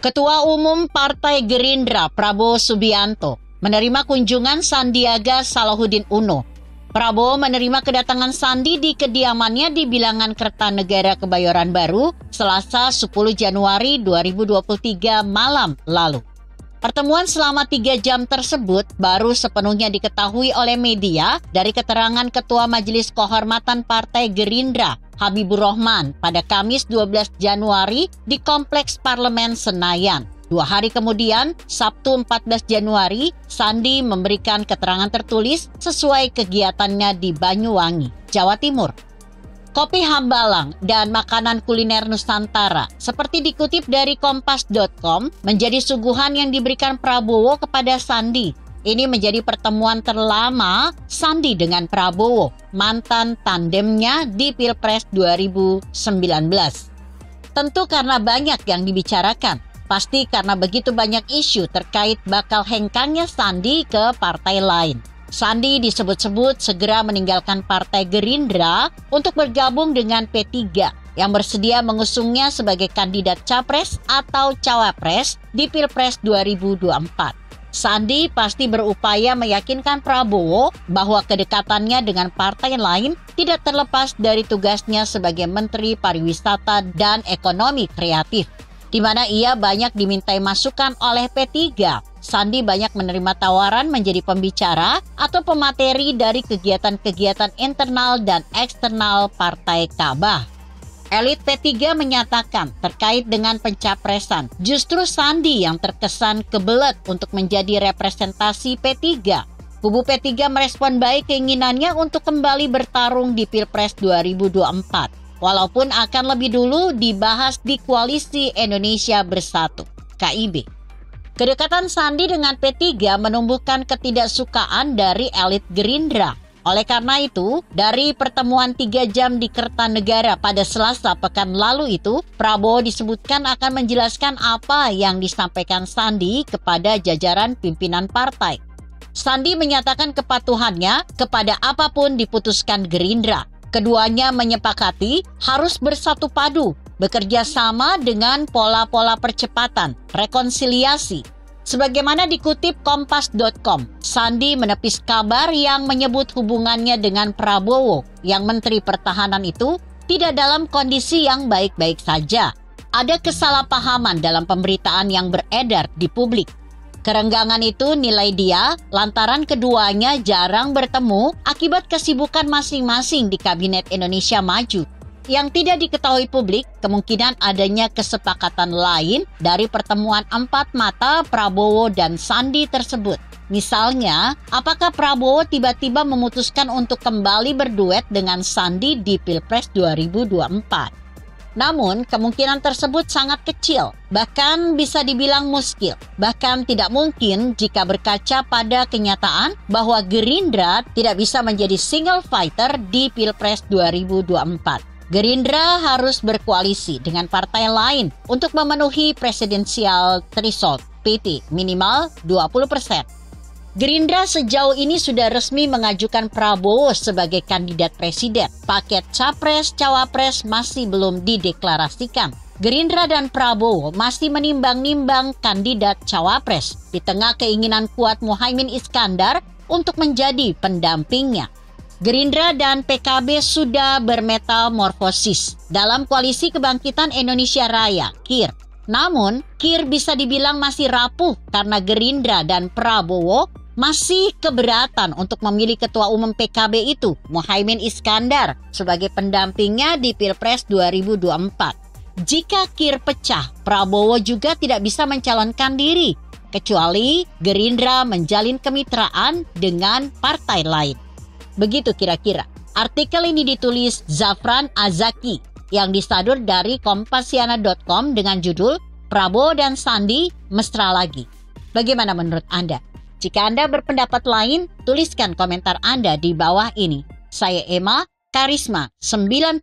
Ketua Umum Partai Gerindra Prabowo Subianto menerima kunjungan Sandiaga Salahuddin Uno. Prabowo menerima kedatangan Sandi di kediamannya di Bilangan Kertanegara Kebayoran Baru, Selasa 10 Januari 2023 malam lalu. Pertemuan selama 3 jam tersebut baru sepenuhnya diketahui oleh media dari keterangan Ketua Majelis Kehormatan Partai Gerindra, Habibur Rahman, pada Kamis 12 Januari di Kompleks Parlemen Senayan. 2 hari kemudian, Sabtu 14 Januari, Sandi memberikan keterangan tertulis sesuai kegiatannya di Banyuwangi, Jawa Timur. Kopi Hambalang dan makanan kuliner Nusantara, seperti dikutip dari Kompas.com, menjadi suguhan yang diberikan Prabowo kepada Sandi. Ini menjadi pertemuan terlama Sandi dengan Prabowo, mantan tandemnya di Pilpres 2019. Tentu karena banyak yang dibicarakan. Pasti karena begitu banyak isu terkait bakal hengkangnya Sandi ke partai lain. Sandi disebut-sebut segera meninggalkan Partai Gerindra untuk bergabung dengan P3 yang bersedia mengusungnya sebagai kandidat capres atau cawapres di Pilpres 2024. Sandi pasti berupaya meyakinkan Prabowo bahwa kedekatannya dengan partai lain tidak terlepas dari tugasnya sebagai Menteri Pariwisata dan Ekonomi Kreatif, di mana ia banyak dimintai masukan oleh P3. Sandi banyak menerima tawaran menjadi pembicara atau pemateri dari kegiatan-kegiatan internal dan eksternal Partai Kabah. Elit P3 menyatakan terkait dengan pencapresan, justru Sandi yang terkesan kebelet untuk menjadi representasi P3. Kubu P3 merespon baik keinginannya untuk kembali bertarung di Pilpres 2024. Walaupun akan lebih dulu dibahas di Koalisi Indonesia Bersatu, KIB. Kedekatan Sandi dengan P3 menumbuhkan ketidaksukaan dari elit Gerindra. Oleh karena itu, dari pertemuan 3 jam di Kertanegara pada Selasa pekan lalu itu, Prabowo disebutkan akan menjelaskan apa yang disampaikan Sandi kepada jajaran pimpinan partai. Sandi menyatakan kepatuhannya kepada apapun diputuskan Gerindra. Keduanya menyepakati harus bersatu padu, bekerja sama dengan pola-pola percepatan, rekonsiliasi. Sebagaimana dikutip Kompas.com, Sandi menepis kabar yang menyebut hubungannya dengan Prabowo, yang Menteri Pertahanan itu tidak dalam kondisi yang baik-baik saja. Ada kesalahpahaman dalam pemberitaan yang beredar di publik. Kerenggangan itu nilai dia lantaran keduanya jarang bertemu akibat kesibukan masing-masing di Kabinet Indonesia Maju. Yang tidak diketahui publik, kemungkinan adanya kesepakatan lain dari pertemuan 4 mata Prabowo dan Sandi tersebut. Misalnya, apakah Prabowo tiba-tiba memutuskan untuk kembali berduet dengan Sandi di Pilpres 2024? Namun, kemungkinan tersebut sangat kecil, bahkan bisa dibilang muskil. Bahkan tidak mungkin jika berkaca pada kenyataan bahwa Gerindra tidak bisa menjadi single fighter di Pilpres 2024. Gerindra harus berkoalisi dengan partai lain untuk memenuhi presidensial threshold PT minimal 20%. Gerindra sejauh ini sudah resmi mengajukan Prabowo sebagai kandidat presiden. Paket capres-cawapres masih belum dideklarasikan. Gerindra dan Prabowo masih menimbang-nimbang kandidat cawapres di tengah keinginan kuat Muhaimin Iskandar untuk menjadi pendampingnya. Gerindra dan PKB sudah bermetamorfosis dalam Koalisi Kebangkitan Indonesia Raya, KIR. Namun, KIR bisa dibilang masih rapuh karena Gerindra dan Prabowo masih keberatan untuk memilih Ketua Umum PKB itu, Muhaimin Iskandar, sebagai pendampingnya di Pilpres 2024. Jika KIR pecah, Prabowo juga tidak bisa mencalonkan diri, kecuali Gerindra menjalin kemitraan dengan partai lain. Begitu kira-kira. Artikel ini ditulis Zafran Azaki yang disadur dari Kompasiana.com dengan judul Prabowo dan Sandi mesra lagi. Bagaimana menurut Anda? Jika Anda berpendapat lain, tuliskan komentar Anda di bawah ini. Saya Emma, Karisma 90.